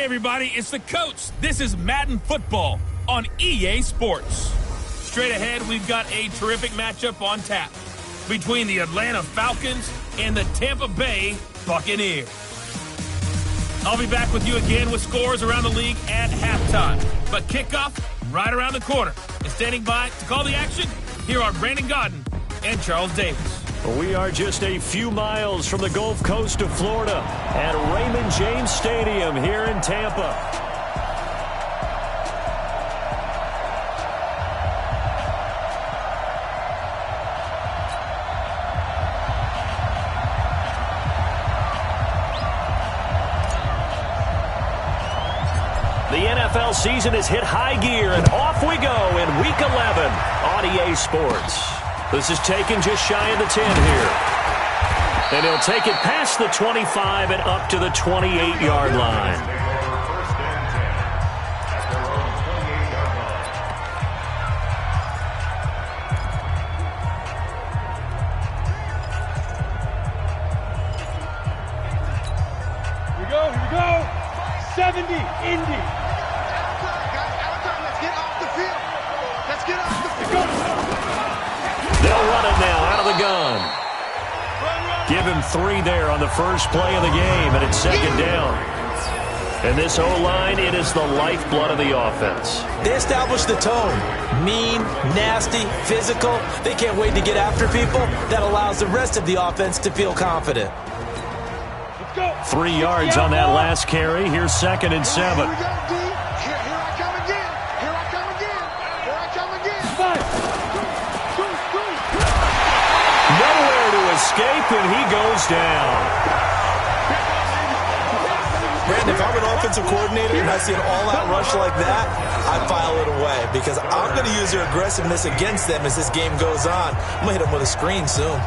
Hey everybody, it's the coach. This is Madden Football on EA Sports. Straight ahead, we've got a terrific matchup on tap between the Atlanta Falcons and the Tampa Bay Buccaneers. I'll be back with you again with scores around the league at halftime. But kickoff right around the corner. And standing by to call the action, here are Brandon Godden and Charles Davis. We are just a few miles from the Gulf Coast of Florida at Raymond James Stadium here in Tampa. The NFL season has hit high gear, and off we go in Week 11 on EA Sports. This is taken just shy of the 10 here. And he'll take it past the 25 and up to the 28-yard line. Here we go. 70, Indy. Let's get off the field. Let's get off the field. They'll run it now out of the gun. Give him 3 there on the first play of the game, and it's second down. And this O-line, it is the lifeblood of the offense. They established the tone. Mean, nasty, physical. They can't wait to get after people. That allows the rest of the offense to feel confident. 3 yards on that last carry. Here's 2nd and 7. Here I come again. Here I come again. Here I come again. 5. Nowhere to escape, and he goes down. Brandon, if I'm an offensive coordinator and I see an all-out rush like that, I file it away because I'm going to use their aggressiveness against them as this game goes on. I'm going to hit them with a screen soon.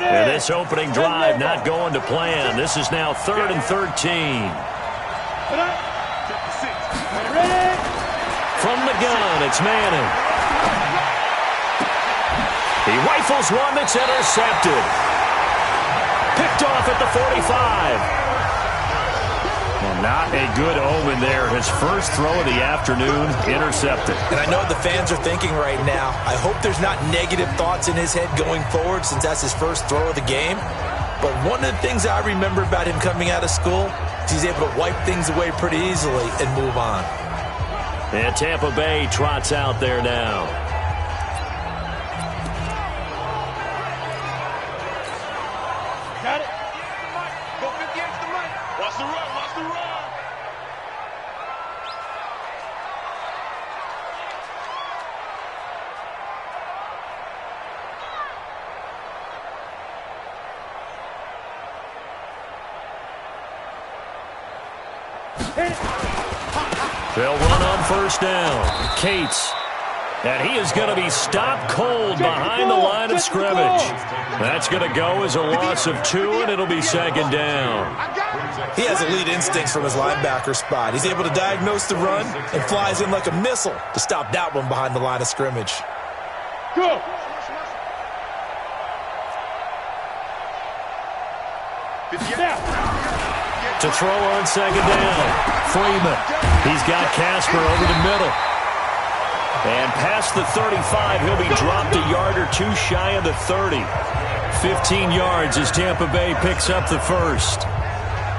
And this opening drive not going to plan. This is now 3rd and 13. From the gun, it's Manning. He rifles one that's intercepted. Picked off at the 45. Well, not a good omen there. His first throw of the afternoon intercepted. And I know what the fans are thinking right now. I hope there's not negative thoughts in his head going forward since that's his first throw of the game. But one of the things I remember about him coming out of school is he's able to wipe things away pretty easily and move on. And Tampa Bay trots out there now. Got it. Go 50 extra money. Watch the run. Watch the run. They'll run on first down. Cates. And he is going to be stopped cold behind the line of scrimmage. That's going to go as a loss of 2, and it'll be 2nd down. He has elite instincts from his linebacker spot. He's able to diagnose the run and flies in like a missile to stop that one behind the line of scrimmage. Go. To throw on 2nd down. Freeman. He's got Casper over the middle. And past the 35, he'll be dropped a yard or 2 shy of the 30. 15 yards as Tampa Bay picks up the first.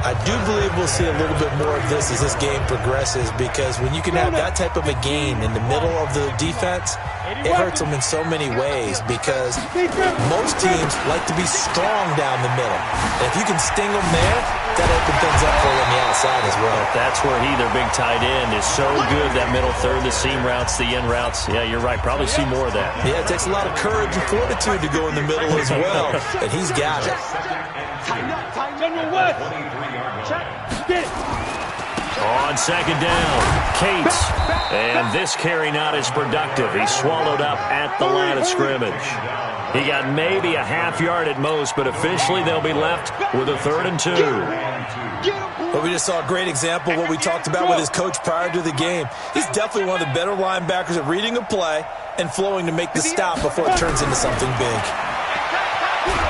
I do believe we'll see a little bit more of this as this game progresses because when you can have that type of a gain in the middle of the defense, it hurts them in so many ways because most teams like to be strong down the middle. And if you can sting them there, that opens things up for you on the outside as well. That's where their big tight end, is so good, that middle third, the seam routes, the in routes. Yeah, you're right. Probably see more of that. Yeah, it takes a lot of courage and fortitude to go in the middle as well, and he's got it. General West. Get it. On 2nd down, Cates. And this carry not as productive. He's swallowed up at the line of scrimmage. He got maybe a half yard at most, but officially they'll be left with a 3rd and 2. Get him, But we just saw a great example of what we talked about with his coach prior to the game. He's definitely one of the better linebackers at reading a play and flowing to make the stop before it turns into something big.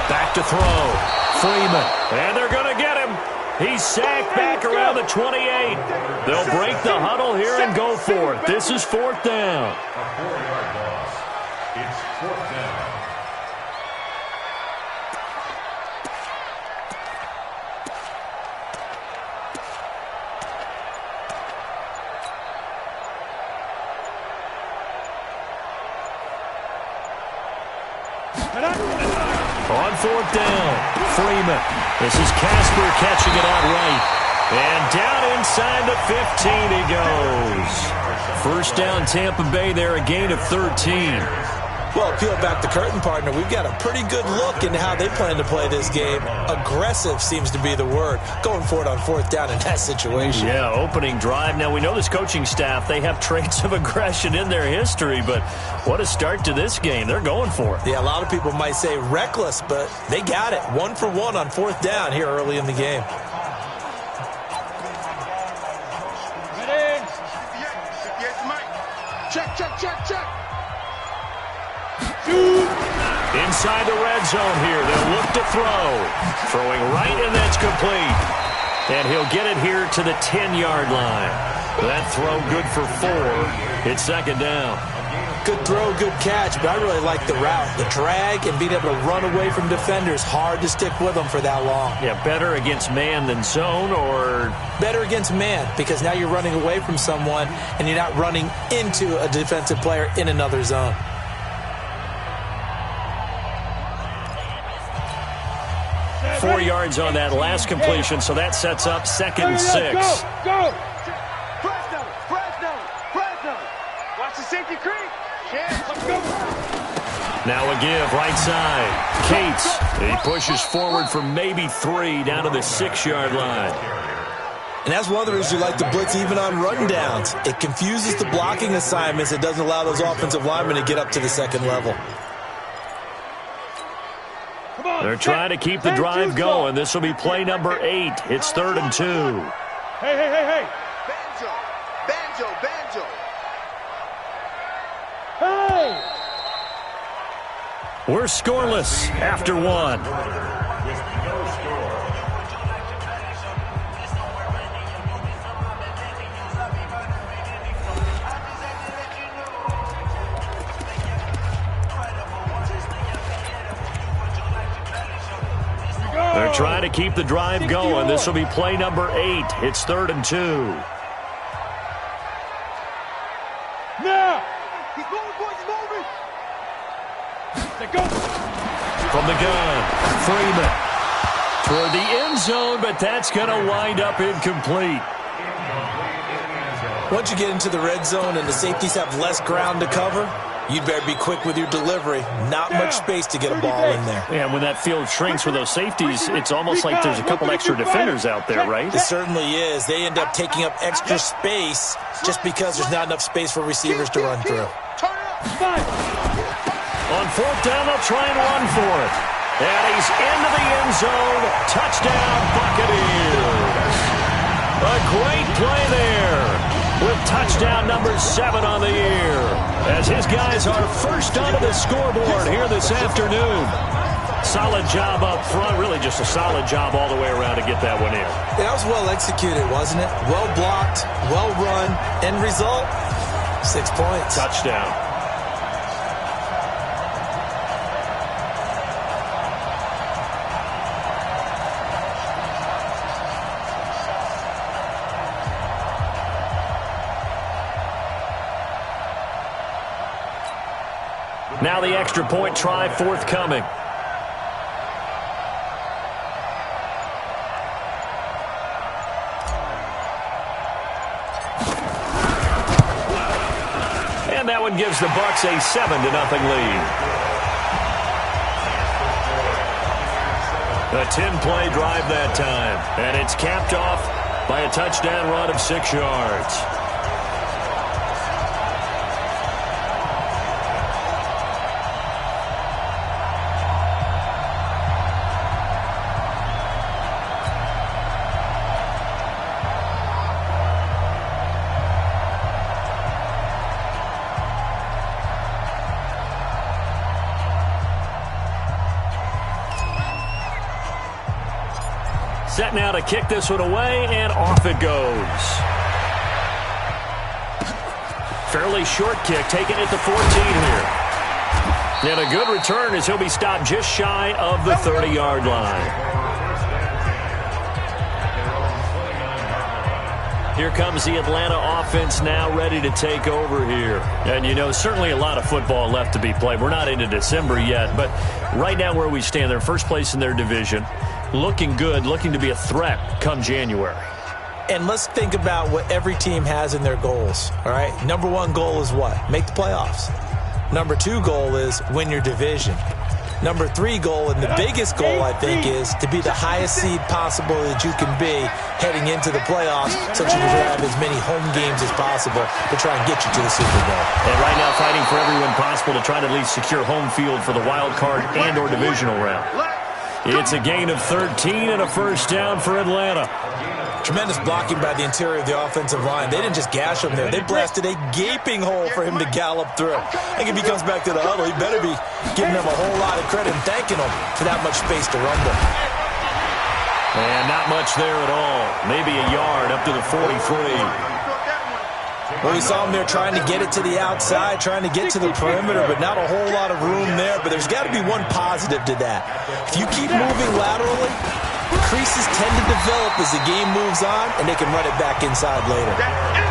Back to throw. Freeman. And they're going to get him. He's sacked back around the 28. They'll break the huddle here and go for it. This is 4th down. A 4-yard loss. It's 4th down. On 4th down, Freeman. This is Casper catching it out right. And down inside the 15 he goes. 1st down, Tampa Bay there, a gain of 13. Well, peel back the curtain, partner. We've got a pretty good look into how they plan to play this game. Aggressive seems to be the word. Going for it on 4th down in that situation. Yeah, opening drive. Now, we know this coaching staff, they have traits of aggression in their history, but what a start to this game. They're going for it. Yeah, a lot of people might say reckless, but they got it. 1 for 1 on 4th down here early in the game. Check. Inside the red zone here. They'll look to throw. Throwing right, and that's complete. And he'll get it here to the 10-yard line. That throw good for 4. It's 2nd down. Good throw, good catch, but I really like the route. The drag and being able to run away from defenders. Hard to stick with them for that long. Yeah, better against man than zone, or? Better against man, because now you're running away from someone and you're not running into a defensive player in another zone. Four yards on that last completion, so that sets up 2nd and 6. Go! Fresno! Watch the safety creep! Let's go! Now a give, right side. Cates, he pushes forward for maybe 3 down to the 6-yard line. And that's one of the reasons you like to blitz even on run downs. It confuses the blocking assignments. It doesn't allow those offensive linemen to get up to the 2nd level. They're trying to keep the drive going. This will be play number 8. It's 3rd and 2. Hey. Banjo. Hey! We're scoreless after 1. They're trying to keep the drive going. This will be play number 8. It's 3rd and 2. Now! He's moving, boys, he's moving! Go! From the gun, Freeman. Toward the end zone, but that's going to wind up incomplete. Once you get into the red zone and the safeties have less ground to cover, you'd better be quick with your delivery. Not much space to get a ball in there. Yeah, when that field shrinks for those safeties, it's almost like there's a couple extra defenders out there, right? It certainly is. They end up taking up extra space just because there's not enough space for receivers to run through. On 4th down, they'll try and run for it. And he's into the end zone. Touchdown, Buccaneers. A great play there with touchdown number 7 on the year, as his guys are first onto the scoreboard here this afternoon. Solid job up front, really just a solid job all the way around to get that one in. That was well executed, wasn't it? Well blocked, well run, end result, 6 points. Touchdown. Now the extra point try forthcoming. And that one gives the Bucs a 7-0 lead. A 10-play drive that time, and it's capped off by a touchdown run of 6 yards. Set now to kick this one away, and off it goes. Fairly short kick, taking it to 14 here. And a good return as he'll be stopped just shy of the 30-yard line. Here comes the Atlanta offense now ready to take over here. And, you know, certainly a lot of football left to be played. We're not into December yet, but right now where we stand, they're first place in their division. Looking good, looking to be a threat come January. And let's think about what every team has in their goals, all right? Number one goal is what? Make the playoffs. Number two goal is win your division. Number three goal, and the biggest goal, I think, is to be the highest seed possible that you can be heading into the playoffs, so that you can have as many home games as possible to try and get you to the Super Bowl. And right now fighting for every win possible to try to at least secure home field for the wild card and or divisional round. It's a gain of 13 and a first down for Atlanta. Tremendous blocking by the interior of the offensive line. They didn't just gash him there. They blasted a gaping hole for him to gallop through. I think if he comes back to the huddle, he better be giving them a whole lot of credit and thanking them for that much space to rumble. And not much there at all. Maybe a yard up to the 43. Well, we saw him there trying to get it to the outside, trying to get to the perimeter, but not a whole lot of room there. But there's got to be one positive to that. If you keep moving laterally, creases tend to develop as the game moves on, and they can run it back inside later.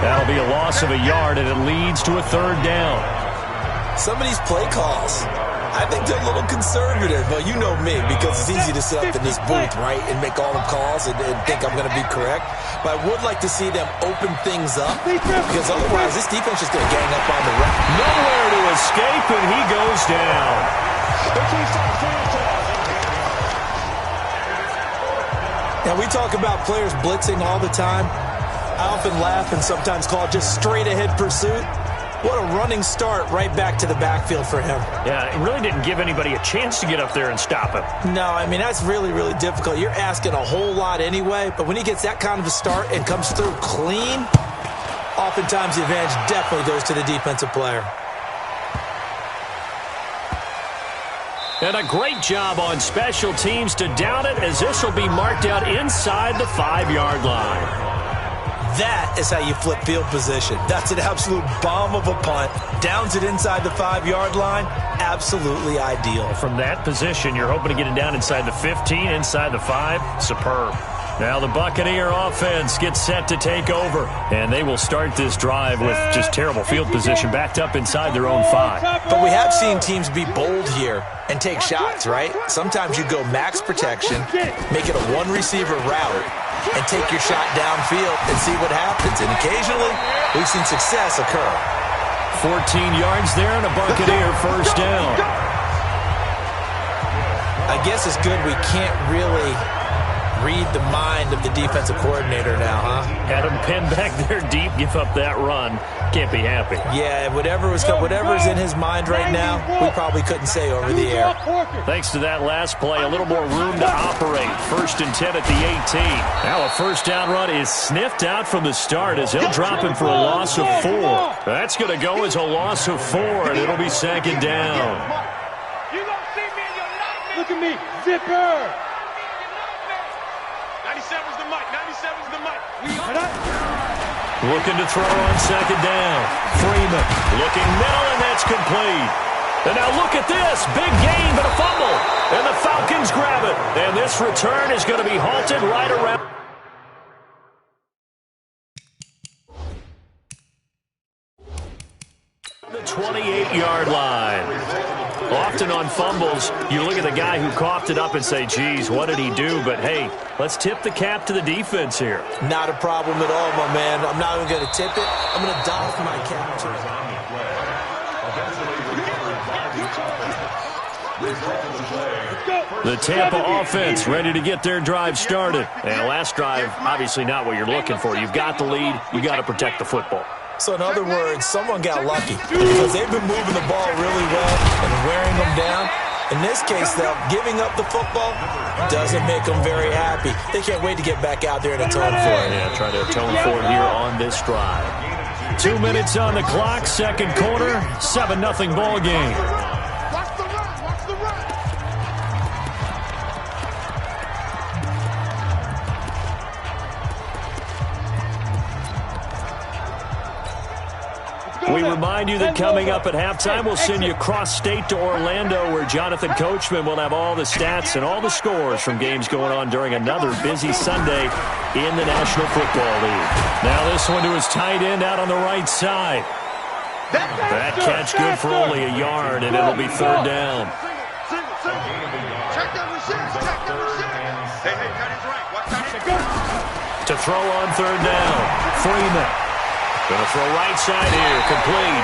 That'll be a loss of a yard, and it leads to a third down. Some of these play calls, I think they're a little conservative. Well, you know me, because it's easy to sit up in this booth, right, and make all the calls and think I'm going to be correct. But I would like to see them open things up, because otherwise this defense is going to gang up on the right. Nowhere to escape, and he goes down. Now, we talk about players blitzing all the time. I often laugh and sometimes call it just straight-ahead pursuit. What a running start right back to the backfield for him. Yeah, it really didn't give anybody a chance to get up there and stop him. No, I mean, that's really, really difficult. You're asking a whole lot anyway, but when he gets that kind of a start and comes through clean, oftentimes the advantage definitely goes to the defensive player. And a great job on special teams to down it, as this will be marked out inside the 5-yard line. That is how you flip field position. That's an absolute bomb of a punt. Downs it inside the 5-yard line. Absolutely ideal. From that position, you're hoping to get it down inside the 15, inside the 5. Superb. Now the Buccaneer offense gets set to take over, and they will start this drive with just terrible field position backed up inside their own 5. But we have seen teams be bold here and take shots, right? Sometimes you go max protection, make it a one-receiver route, and take your shot downfield and see what happens. And occasionally, we've seen success occur. 14 yards there and a Buccaneer first down. I guess it's good we can't really read the mind of the defensive coordinator now, huh? Had him pinned back there deep, give up that run. Can't be happy. Yeah, whatever's in his mind right now, we probably couldn't say over the air. Thanks to that last play, a little more room to operate. 1st and 10 at the 18. Now a first down run is sniffed out from the start as he'll drop him for a loss of 4. That's going to go as a loss of 4, and it'll be 2nd down. You don't see me in your nightmare. Look at me, zipper. 97's the mic. 97's the mic. Looking to throw on 2nd down. Freeman looking middle, and that's complete. And now look at this. Big gain, but a fumble. And the Falcons grab it. And this return is going to be halted right around the 28-yard line. Often on fumbles, you look at the guy who coughed it up and say, geez, what did he do? But, hey, let's tip the cap to the defense here. Not a problem at all, my man. I'm not even going to tip it. I'm going to doff my cap to it. The Tampa offense ready to get their drive started. And last drive, obviously not what you're looking for. You've got the lead. You got to protect the football. So, in other words, someone got lucky because they've been moving the ball really well and wearing them down. In this case, though, giving up the football doesn't make them very happy. They can't wait to get back out there and atone for it. Yeah, try to atone for it here on this drive. 2 minutes on the clock, 2nd quarter, 7-0 ball game. Watch the run. Watch the run. remind you that coming up at halftime, we'll send you cross-state to Orlando, where Jonathan Coachman will have all the stats and all the scores from games going on during another busy Sunday in the National Football League. Now this one to his tight end out on the right side. That catch good for only a yard, and it'll be third down. To throw on third down, Freeman. Going to throw right side here, complete.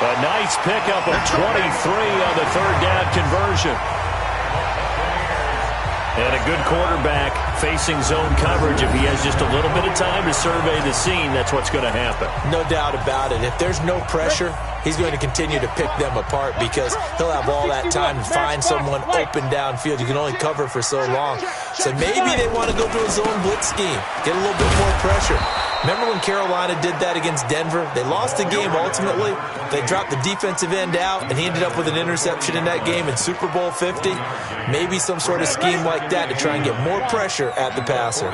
A nice pickup of 23 on the third down conversion. And a good quarterback facing zone coverage. If he has just a little bit of time to survey the scene, that's what's going to happen. No doubt about it. If there's no pressure, he's going to continue to pick them apart because he'll have all that time to find someone open downfield. You can only cover for so long. So maybe they want to go to a zone blitz scheme, get a little bit more pressure. Remember when Carolina did that against Denver? They lost the game ultimately. They dropped the defensive end out, and he ended up with an interception in that game in Super Bowl 50. Maybe some sort of scheme like that to try and get more pressure at the passer.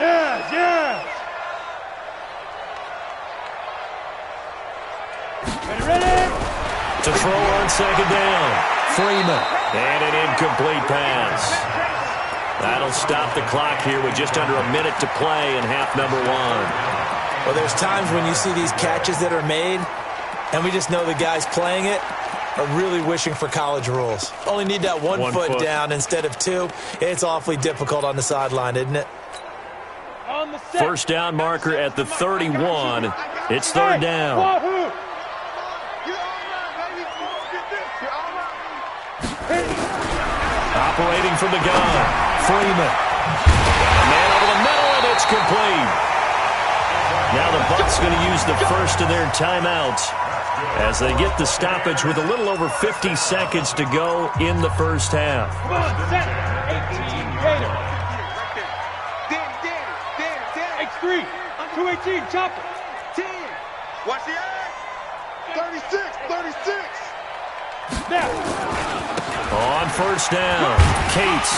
Yeah. Ready? To throw on second down, Freeman. And an incomplete pass. That'll stop the clock here with just under a minute to play in half number one. Well, there's times when you see these catches that are made, and we just know the guys playing it are really wishing for college rules. Only need that one foot down instead of two. It's awfully difficult on the sideline, isn't it? First down marker at the 31. It's third down. Operating from the gun, Freeman. A man over the middle, and it's complete. Now the Bucs going to use the first of their timeouts as they get the stoppage with a little over 50 seconds to go in the first half. Come on, set. 18, Gator. X3, 218, chopper. 10. Watch the eye. 36. Now. On first down, Cates.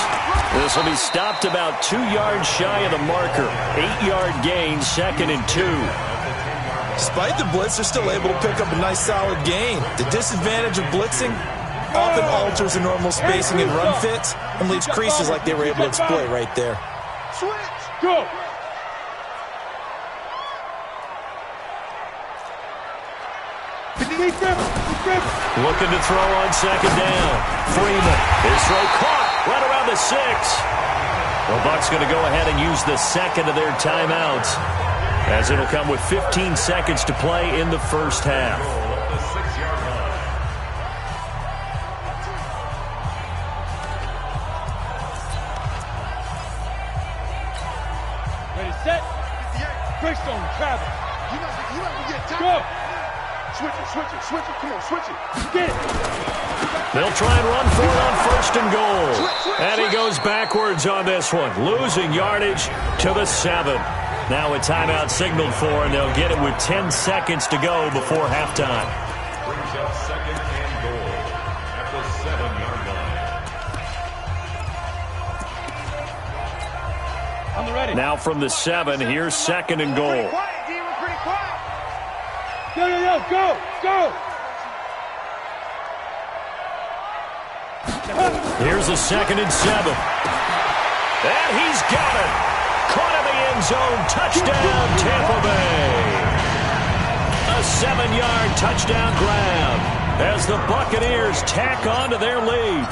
This will be stopped about 2 yards shy of the marker. 8-yard gain, 2nd and 2. Despite the blitz, they're still able to pick up a nice solid gain. The disadvantage of blitzing often alters the normal spacing and run fits and leaves creases like they were able to exploit right there. Switch. Go. Looking to throw on second down. Freeman. His throw caught right around the 6. The Bucs going to go ahead and use the second of their timeouts, as it'll come with 15 seconds to play in the first half. Ready, set. Greystone, Travis. Go. Switch it. Come on, switch it. Get it. They'll try and run for it on first and goal. And he goes backwards on this one, losing yardage to the 7. Now a timeout signaled for, and they'll get it with 10 seconds to go before halftime. Brings up second and goal at the 7-yard line. On the ready. Now from the 7, here's second and goal. Pretty quiet, D. We're pretty quiet. Go. Here's a 2nd and 7. And he's got it. Caught in the end zone. Touchdown, Tampa Bay. A 7-yard touchdown grab as the Buccaneers tack on to their lead.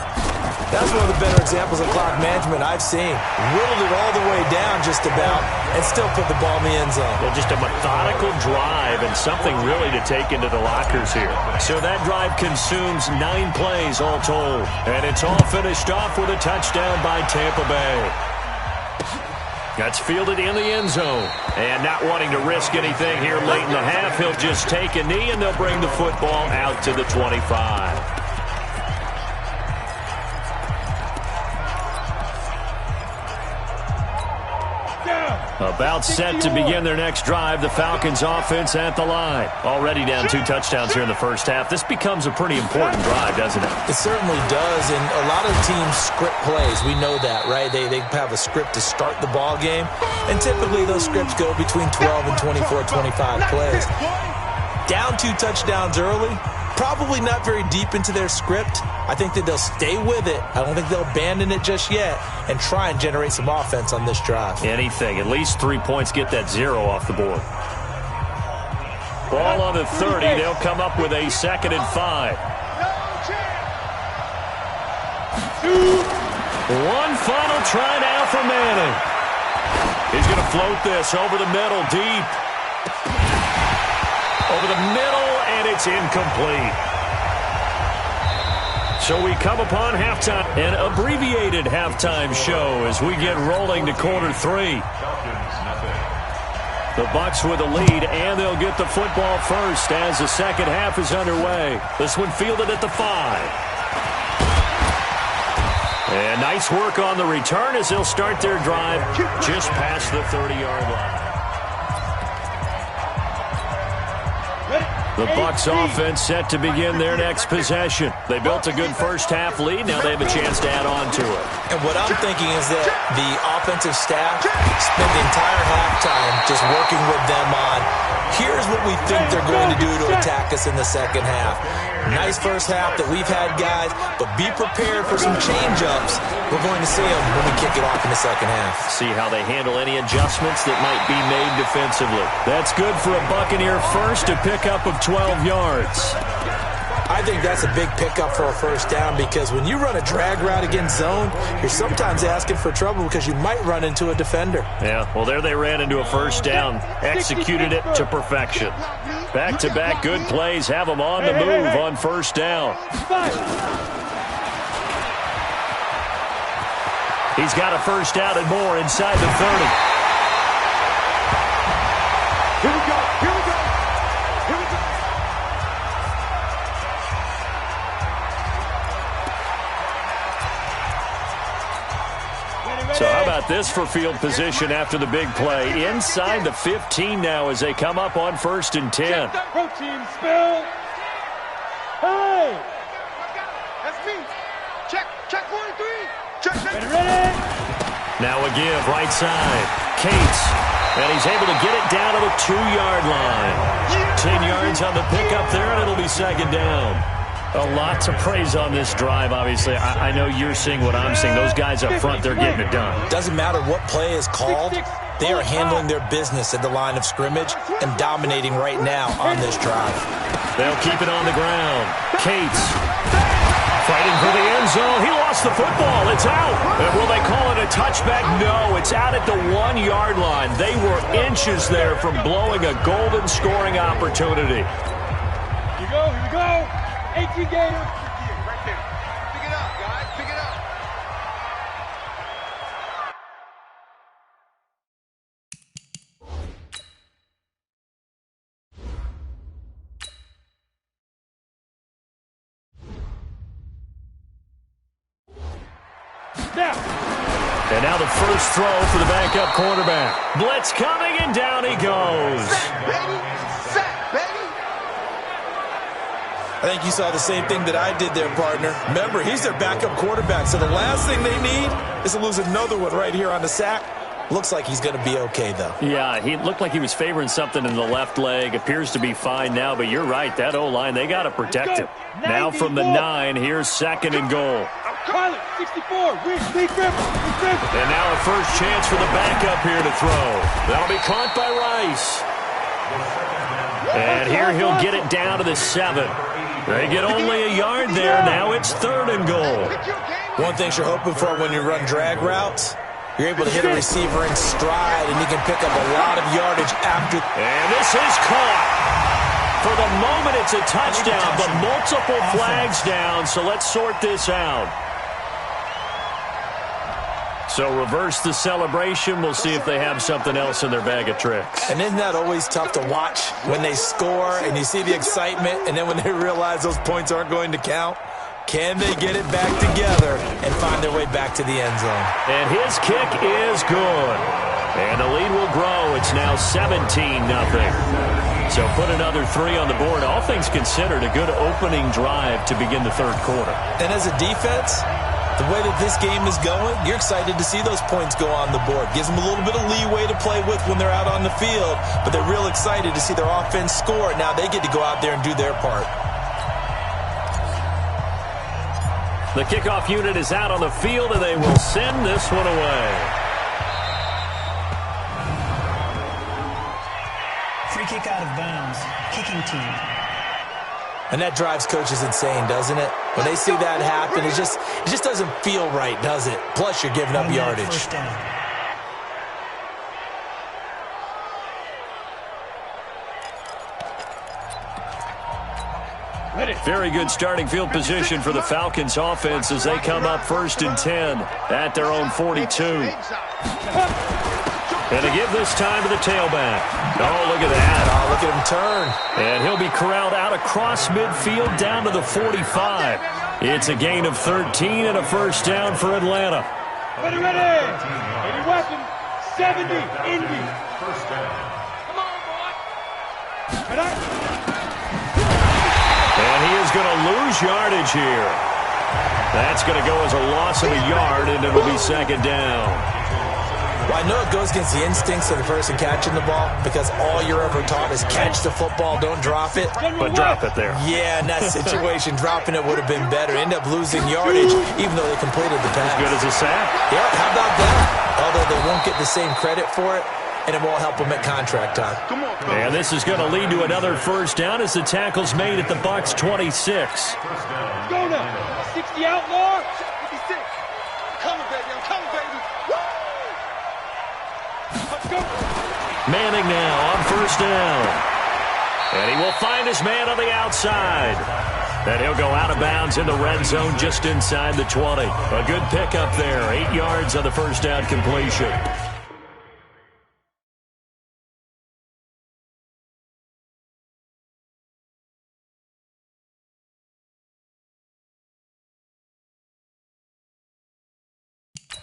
That's one of the better examples of clock management I've seen. Whittled it all the way down just about and still put the ball in the end zone. Well, just a methodical drive and something really to take into the lockers here. So that drive consumes 9 plays all told. And it's all finished off with a touchdown by Tampa Bay. That's fielded in the end zone. And not wanting to risk anything here late in the half, he'll just take a knee and they'll bring the football out to the 25. Down. About set to begin their next drive, the Falcons offense at the line. Already down 2 touchdowns here in the first half. This becomes a pretty important drive, doesn't it? It certainly does, and a lot of teams script plays. We know that, right? They have a script to start the ball game, and typically those scripts go between 12 and 24, 25 plays. Down 2 touchdowns early, probably not very deep into their script. I think that they'll stay with it. I don't think they'll abandon it just yet and try and generate some offense on this drive. Anything. At least 3 points, get that 0 off the board. Ball on the 30. They'll come up with a 2nd and 5. One final try now for Manning. He's going to float this over the middle, deep. Over the middle, and it's incomplete. So we come upon halftime, an abbreviated halftime show as we get rolling to quarter 3. The Bucs with a lead, and they'll get the football first as the second half is underway. This one fielded at the 5. And nice work on the return as they'll start their drive just past the 30-yard line. The Bucs offense set to begin their next possession. They built a good first half lead. Now they have a chance to add on to it. And what I'm thinking is that the offensive staff spent the entire halftime just working with them on, here's what we think they're going to do to attack us in the second half. Nice first half that we've had, guys, but be prepared for some change-ups. We're going to see them when we kick it off in the second half. See how they handle any adjustments that might be made defensively. That's good for a Buccaneer first, a pickup of 12 yards. I think that's a big pickup for a first down because when you run a drag route against zone, you're sometimes asking for trouble because you might run into a defender. Yeah, well, there they ran into a first down, executed it to perfection. Back-to-back good plays have them on the move on first down. He's got a first down and more inside the 30. Here we go. Here we go. Here we go. So how about this for field position after the big play? Inside the 15 now as they come up on 1st and 10. Protein spill. Hey. That's me. Check 43. Check. Ready. Now a give, right side. Cates. And he's able to get it down to the 2-yard line. 10 yards on the pickup there, and it'll be 2nd down. A lot to praise on this drive, obviously. I know you're seeing what I'm seeing. Those guys up front, they're getting it done. Doesn't matter what play is called. They are handling their business at the line of scrimmage and dominating right now on this drive. They'll keep it on the ground. Cates fighting for the end zone. He lost the football. It's out. And will they call it a touchback? No, it's out at the 1-yard line. They were inches there from blowing a golden scoring opportunity. Here you go. Here you go. 18 Gator. Right there. Pick it up, guys. Pick it up. And now the first throw for the backup quarterback. Blitz coming, and down he goes. Sack, baby. Sack, baby. I think you saw the same thing that I did there, partner. Remember, he's their backup quarterback, so the last thing they need is to lose another one right here on the sack. Looks like he's going to be okay, though. Yeah, he looked like he was favoring something in the left leg. Appears to be fine now, but you're right. That O-line, they got to protect him. Now from the 9, here's 2nd and goal. Call it. 64. Big grip. And now a first chance for the backup here to throw. That'll be caught by Rice. And here he'll get it down to the 7. They get only a yard there. Now it's 3rd and goal. One thing you're hoping for when you run drag routes, you're able to hit a receiver in stride, and you can pick up a lot of yardage after. And this is caught. For the moment, it's a touchdown, but multiple flags down, so let's sort this out. So reverse the celebration. We'll see if they have something else in their bag of tricks. And isn't that always tough to watch when they score and you see the excitement, and then when they realize those points aren't going to count? Can they get it back together and find their way back to the end zone? And his kick is good. And the lead will grow. It's now 17-0. So put another 3 on the board. All things considered, a good opening drive to begin the third quarter. And as a defense, the way that this game is going, you're excited to see those points go on the board. Gives them a little bit of leeway to play with when they're out on the field, but they're real excited to see their offense score. Now they get to go out there and do their part. The kickoff unit is out on the field, and they will send this one away. Free kick out of bounds. Kicking team. And that drives coaches insane, doesn't it? When they see that happen, it just doesn't feel right, does it? Plus, you're giving up yardage. First down. Very good starting field position for the Falcons offense as they come up 1st and 10 at their own 42. And to give this time to the tailback. Oh, look at that. Oh, look at him turn. And he'll be corralled out across midfield down to the 45. It's a gain of 13 and a first down for Atlanta. Ready, ready. 80 weapon. 70. Indy. First down. Come on, boy. Ready? And he is going to lose yardage here. That's going to go as a loss of a yard, and it'll be second down. Well, I know it goes against the instincts of the person catching the ball because all you're ever taught is catch the football, don't drop it. But drop it there. Yeah, in that situation, dropping it would have been better. End up losing yardage even though they completed the pass. As good as a sack. Yeah, how about that? Although they won't get the same credit for it, and it won't help them at contract time. And this is going to lead to another first down as the tackle's made at the Bucs 26. Go now. 60 outlaw. 56. Coming, baby. I'm coming, baby. Woo! Let's go. Manning now on first down. And he will find his man on the outside. And he'll go out of bounds in the red zone just inside the 20. A good pickup there. 8 yards on the first down completion.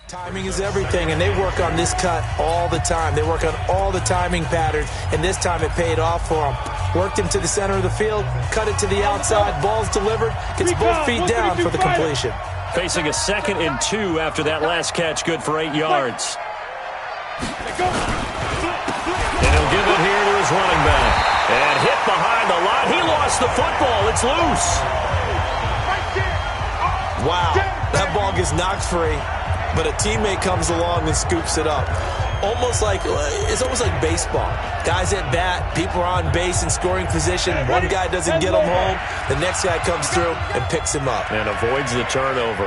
Timing is everything, and they work on this cut all the time. They work on all the timing patterns, and this time it paid off for them. Worked him to the center of the field, cut it to the outside, ball's delivered, gets both feet down for the completion. Facing a 2nd and 2 after that last catch, good for 8 yards. And he'll give it here to his running back. And hit behind the line. He lost the football. It's loose. Wow, that ball gets knocked free, but a teammate comes along and scoops it up. It's almost like baseball. Guys at bat, people are on base in scoring position. One guy doesn't get him home. The next guy comes through and picks him up. And avoids the turnover.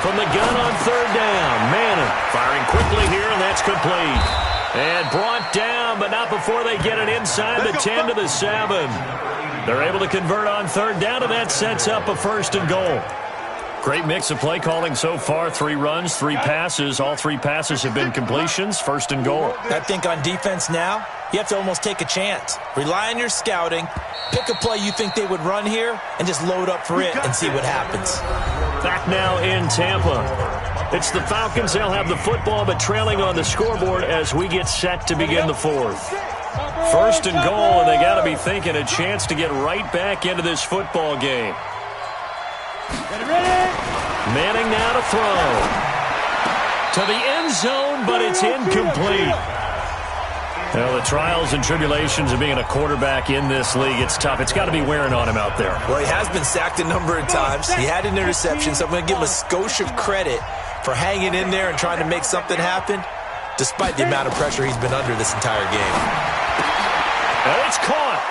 From the gun on third down, Manning firing quickly here, and that's complete. And brought down, but not before they get it inside the 10 to the 7. They're able to convert on third down, and that sets up a 1st and goal. Great mix of play calling so far. 3 runs, 3 passes. All 3 passes have been completions. 1st and goal. I think on defense now, you have to almost take a chance. Rely on your scouting. Pick a play you think they would run here and just load up for it and see what happens. Back now in Tampa. It's the Falcons. They'll have the football, but trailing on the scoreboard as we get set to begin the 4th. 1st and goal, and they got to be thinking a chance to get right back into this football game. Manning now to throw. To the end zone, but it's incomplete. Well, the trials and tribulations of being a quarterback in this league, it's tough. It's got to be wearing on him out there. Well, he has been sacked a number of times. He had an interception, so I'm going to give him a skosh of credit for hanging in there and trying to make something happen, despite the amount of pressure he's been under this entire game. And it's caught.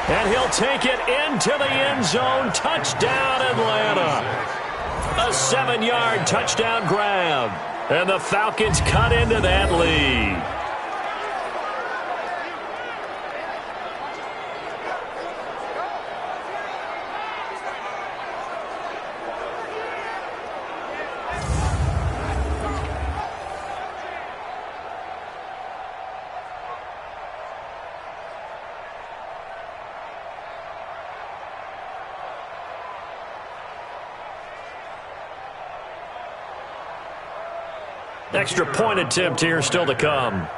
And he'll take it into the end zone. Touchdown, Atlanta. A 7-yard touchdown grab. And the Falcons cut into that lead. Extra point attempt here still to come.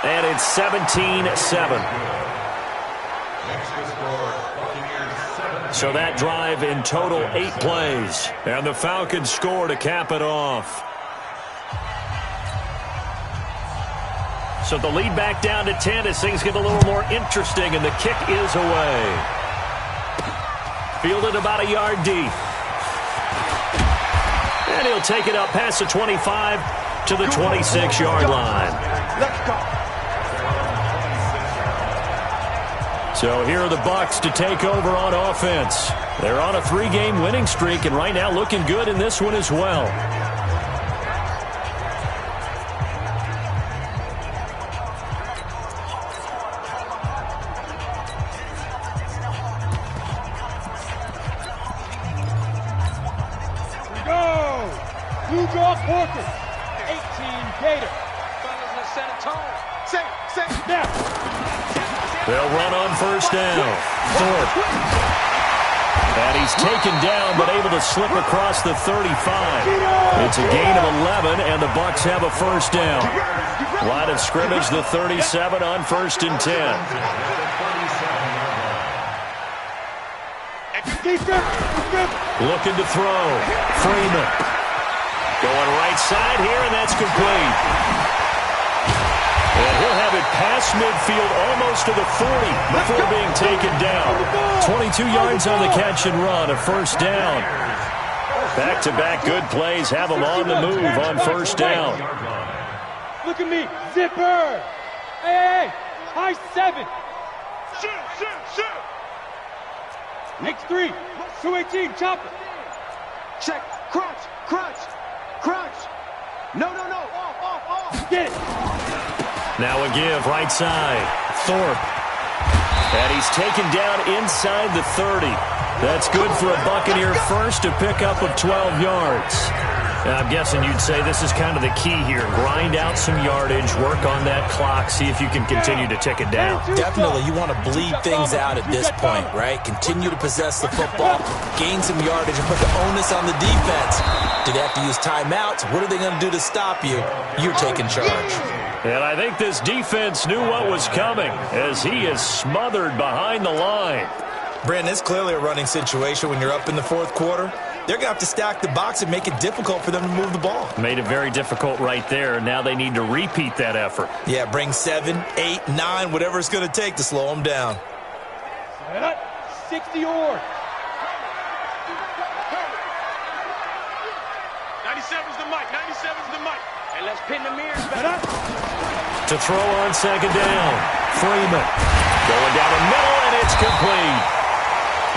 And it's 17-7. So that drive in total 8 plays. And the Falcons score to cap it off. So the lead back down to 10 as things get a little more interesting, and the kick is away. Fielded about a yard deep. And he'll take it up past the 25 to the 26-yard line. Let's go. So here are the Bucs to take over on offense. They're on a 3-game winning streak, and right now looking good in this one as well. Blue Jaw Porter, 18 Gator. Fellas, let's set a tone. Say now. They'll run on first down. Thorpe. And he's taken down, but able to slip across the 35. It's a gain of 11, and the Bucs have a first down. Line of scrimmage, the 37 on 1st and 10. Looking to throw. Freeman. Going right side here, and that's complete. And he'll have it past midfield almost to the 40 before being taken down. 22 yards on the catch and run, a first down. Back-to-back good plays have them on the move on first down. Look at me, zipper. Hey, high 7. Shoot. X3, 218, chopper. Check, crunch. No, off. Get it. Now a give, right side. Thorpe. And he's taken down inside the 30. That's good for a Buccaneer first, a pickup of 12 yards. Now, I'm guessing you'd say this is kind of the key here. Grind out some yardage, work on that clock, see if you can continue to tick it down. Definitely, you want to bleed things out at this point, right? Continue to possess the football, gain some yardage, and put the onus on the defense. Do they have to use timeouts? What are they going to do to stop you? You're taking charge. And I think this defense knew what was coming as he is smothered behind the line. Brandon, it's clearly a running situation when you're up in the fourth quarter. They're going to have to stack the box and make it difficult for them to move the ball. Made it very difficult right there. Now they need to repeat that effort. Yeah, bring 7, 8, 9, whatever it's going to take to slow them down. 60 or. 97's the mic. And let's pin the mirrors back. To throw on second down. Freeman going down the middle, and it's complete.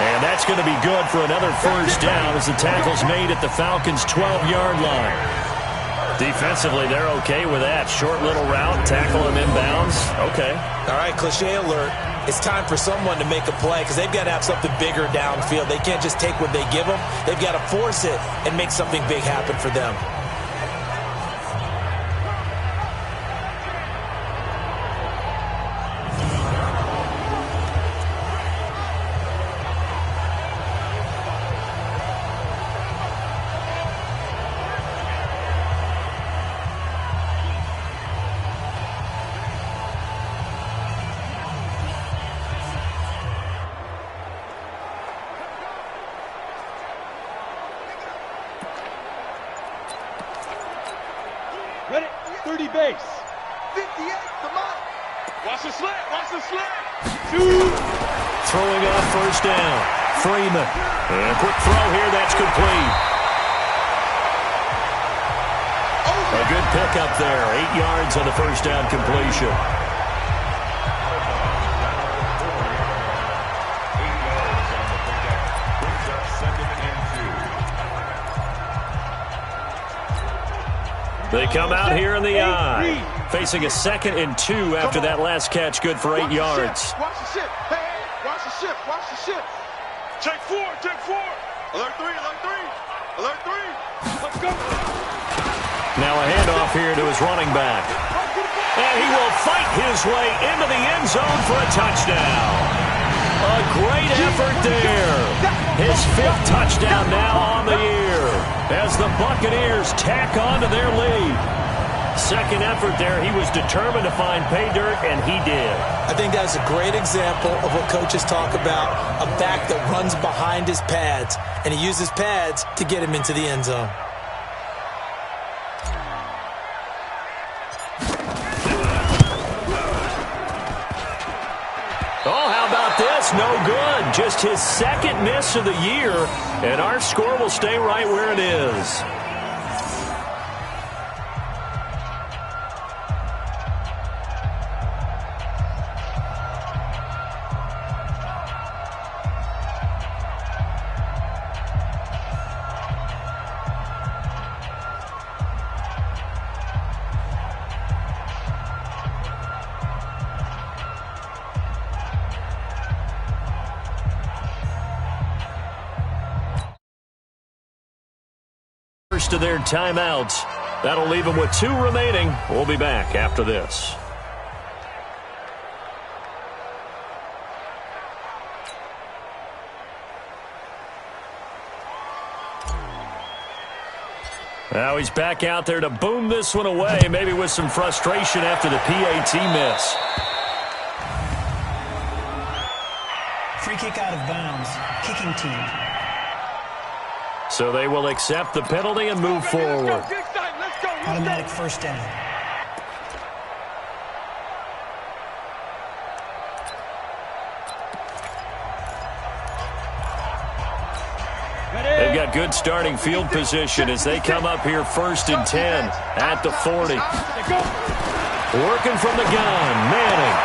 And that's going to be good for another first down as the tackle's made at the Falcons' 12-yard line. Defensively, they're okay with that. Short little route, tackle him inbounds. Okay. All right, cliche alert. It's time for someone to make a play because they've got to have something bigger downfield. They can't just take what they give them. They've got to force it and make something big happen for them. Ready? 30 base. 58, come on. Watch the slant. Shoot. Throwing off first down. Freeman. And a quick throw here. That's complete. A good pickup there. 8 yards on the first down completion. They come out here in the I. Facing a 2nd and 2 after that last catch. Good for 8 yards. Watch the ship. Hey, watch the ship. Check 4. Alert 3. Let's go. Now a handoff here to his running back. And he will fight his way into the end zone for a touchdown. A great effort there. His 5th touchdown now on the year as the Buccaneers tack on to their lead. Second effort there, he was determined to find pay dirt, and he did. I think that's a great example of what coaches talk about, a back that runs behind his pads, and he uses pads to get him into the end zone. Oh, how about this? No good. Just his 2nd miss of the year, and our score will stay right where it is. To their timeouts. That'll leave them with 2 remaining. We'll be back after this. Now he's back out there to boom this one away, maybe with some frustration after the PAT miss. Free kick out of bounds. Kicking team. So they will accept the penalty and move forward. Automatic first down. They've got good starting field position as they come up here 1st and 10 at the 40. Working from the gun, Manning.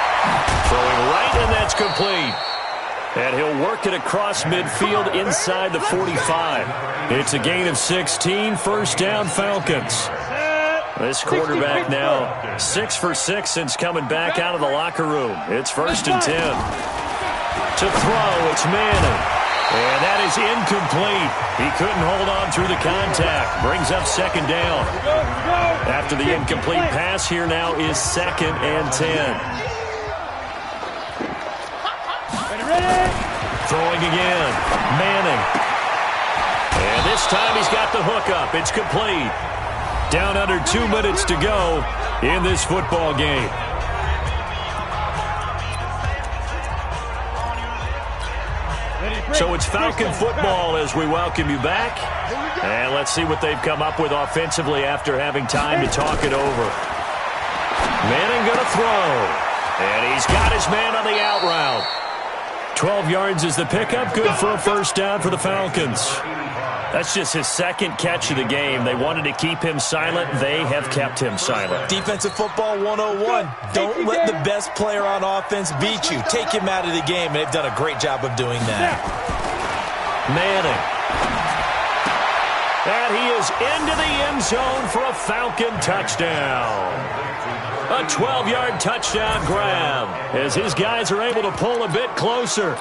Throwing right, and that's complete. And he'll work it across midfield inside the 45. It's a gain of 16, 1st down Falcons. This quarterback now 6 for 6 since coming back out of the locker room. It's 1st and 10. To throw, it's Manning. And that is incomplete. He couldn't hold on through the contact. Brings up 2nd down. After the incomplete pass, here now is 2nd and 10. Throwing again, Manning. And this time he's got the hook up. It's complete. Down under 2 minutes to go in this football game. So it's Falcon football as we welcome you back. And let's see what they've come up with offensively after having time to talk it over. Manning going to throw. And he's got his man on the out route. 12 yards is the pickup. Good for a 1st down for the Falcons. That's just his 2nd catch of the game. They wanted to keep him silent. They have kept him silent. Defensive football 101. Don't let the best player on offense beat you. Take him out of the game, and they've done a great job of doing that. Manning. And he is into the end zone for a Falcon touchdown. A 12-yard touchdown grab as his guys are able to pull a bit closer.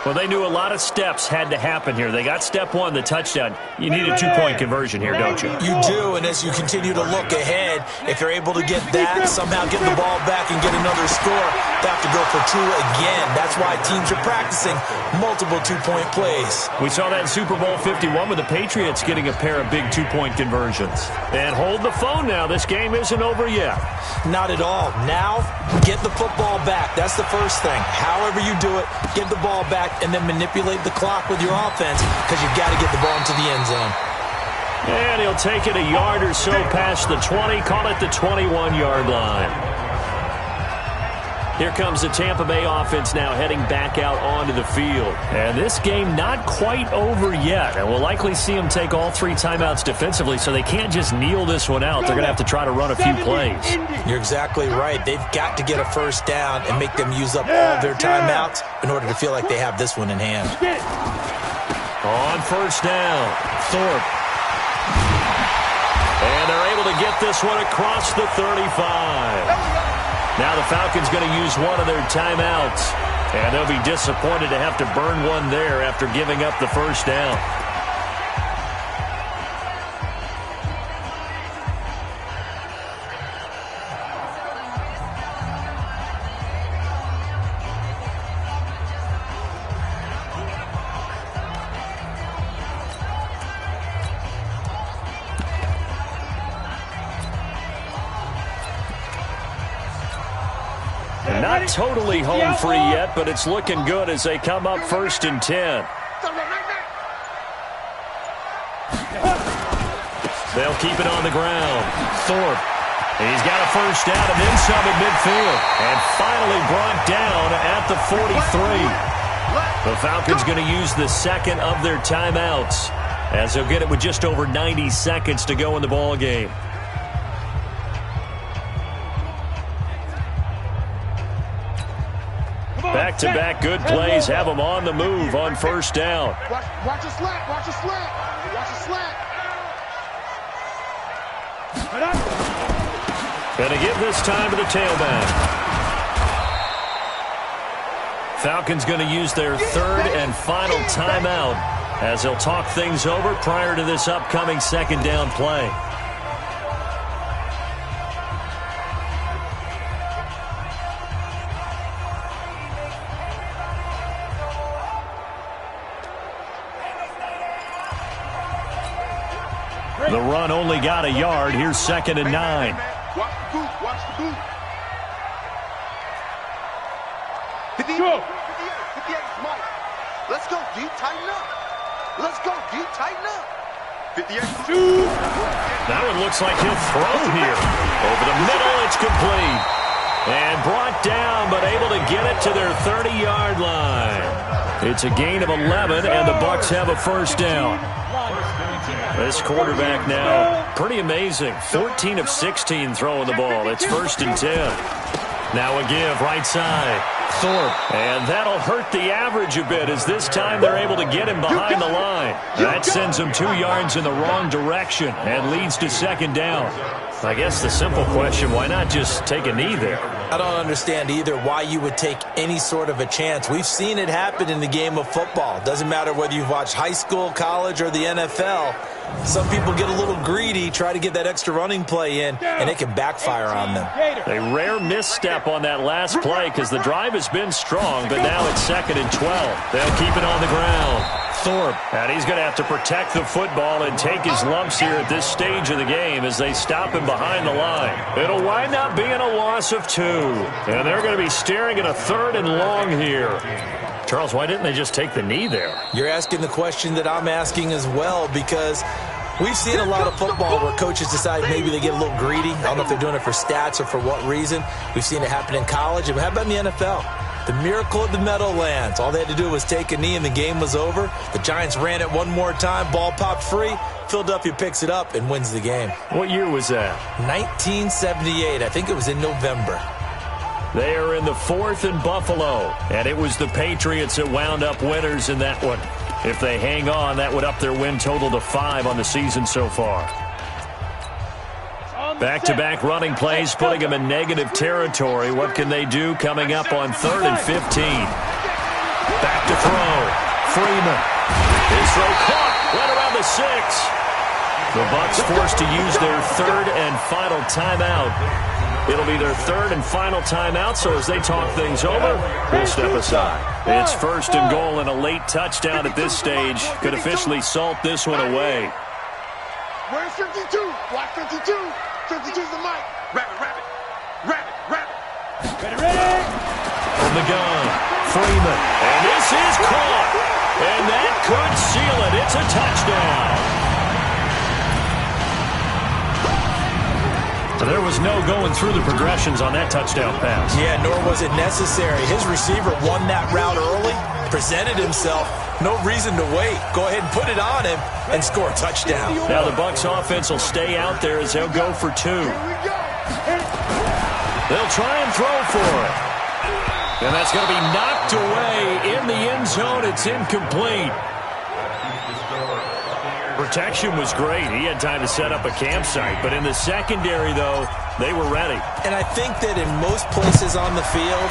Well, they knew a lot of steps had to happen here. They got step 1, the touchdown. You need a 2-point conversion here, don't you? You do, and as you continue to look ahead, if you're able to get that, somehow get the ball back and get another score, they have to go for 2 again. That's why teams are practicing multiple 2-point plays. We saw that in Super Bowl 51 with the Patriots getting a pair of big 2-point conversions. And hold the phone now. This game isn't over yet. Not at all. Now, get the football back. That's the first thing. However you do it, get the ball back and then manipulate the clock with your offense because you've got to get the ball into the end zone. And he'll take it a yard or so past the 20, call it the 21-yard line. Here comes the Tampa Bay offense now heading back out onto the field. And this game not quite over yet. And we'll likely see them take all 3 timeouts defensively, so they can't just kneel this one out. They're going to have to try to run a few plays. You're exactly right. They've got to get a 1st down and make them use up all their timeouts in order to feel like they have this one in hand. On 1st down, Thorpe. And they're able to get this one across the 35. Now the Falcons going to use one of their timeouts. And they'll be disappointed to have to burn one there after giving up the 1st down. And not totally home free yet, but it's looking good as they come up 1st and 10. They'll keep it on the ground. Thorpe. He's got a first down and then some at midfield. And finally brought down at the 43. The Falcons going to use the second of their timeouts as they'll get it with just over 90 seconds to go in the ball game. Back-to-back good plays have them on the move on first down. Watch a slant. Watch a slant. Watch a slant. Going to give this time to the tailback. Falcons going to use their third and final timeout as they'll talk things over prior to this upcoming second down play. The run only got a yard. Here's 2nd and 9. Watch the boot. Watch the boot. 58, Mike. Let's go, D. Tighten up. Let's go, D. Tighten up. 58. That one looks like he'll throw here. Over the middle, it's complete. And brought down, but able to get it to their 30-yard line. It's a gain of 11, and the Bucs have a first down. This quarterback now, pretty amazing. 14 of 16 throwing the ball. It's 1st and 10. Now a give, right side. Thorpe. And that'll hurt the average a bit as this time they're able to get him behind the line. That sends him 2 yards in the wrong direction and leads to second down. I guess the simple question, why not just take a knee there? I don't understand either why you would take any sort of a chance. We've seen it happen in the game of football. Doesn't matter whether you've watched high school, college, or the NFL. Some people get a little greedy, try to get that extra running play in, and it can backfire on them. A rare misstep on that last play because the drive has been strong, but now it's 2nd and 12. They'll keep it on the ground. Thorpe, and he's going to have to protect the football and take his lumps here at this stage of the game as they stop him behind the line. It'll wind up being a loss of 2, and they're going to be staring at a 3rd and long here. Charles, why didn't they just take the knee there? You're asking the question that I'm asking as well, because we've seen a lot of football where coaches decide maybe they get a little greedy. I don't know if they're doing it for stats or for what reason. We've seen it happen in college. And how about in the NFL? The miracle at the Meadowlands. All they had to do was take a knee and the game was over. The Giants ran it one more time. Ball popped free. Philadelphia picks it up and wins the game. What year was that? 1978. I think it was in November. They are in the 4th in Buffalo, and it was the Patriots that wound up winners in that one. If they hang on, that would up their win total to 5 on the season so far. Back-to-back running plays, putting them in negative territory. What can they do coming up on 3rd and 15? Back to throw. Freeman. His throw caught right around the 6. The Bucs forced to use their 3rd and final timeout. It'll be their 3rd and final timeout, so as they talk things over, we'll step aside. It's 1st and goal, and a late touchdown at this stage could officially salt this one away. Where's 52? Watch 52. 52's the mic. Rabbit. Ready. From the gun, Freeman. And this is caught. And that could seal it. It's a touchdown. There was no going through the progressions on that touchdown pass. Yeah, nor was it necessary. His receiver won that route early, presented himself. No reason to wait. Go ahead and put it on him and score a touchdown. Now the Bucs offense will stay out there as they'll go for 2. They'll try and throw for it. And that's going to be knocked away in the end zone. It's incomplete. Protection was great. He had time to set up a campsite. But in the secondary, though, they were ready. And I think that in most places on the field,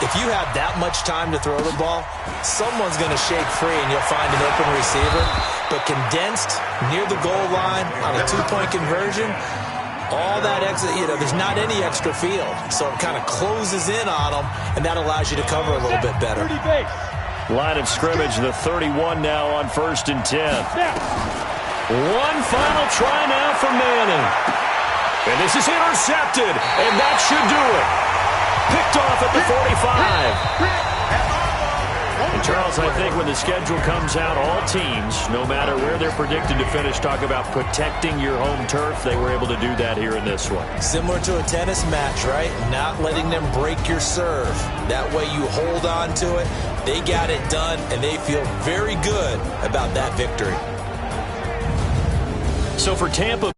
if you have that much time to throw the ball, someone's going to shake free and you'll find an open receiver. But condensed near the goal line on a 2-point conversion, all that extra, there's not any extra field. So it kind of closes in on them, and that allows you to cover a little bit better. Line of scrimmage, the 31 now on 1st and 10. One final try now for Manning. And this is intercepted, and that should do it. Picked off off at the 45. And Charles, I think when the schedule comes out, all teams, no matter where they're predicted to finish, talk about protecting your home turf. They were able to do that here in this one. Similar to a tennis match, right? Not letting them break your serve. That way you hold on to it. They got it done, and they feel very good about that victory. So for Tampa...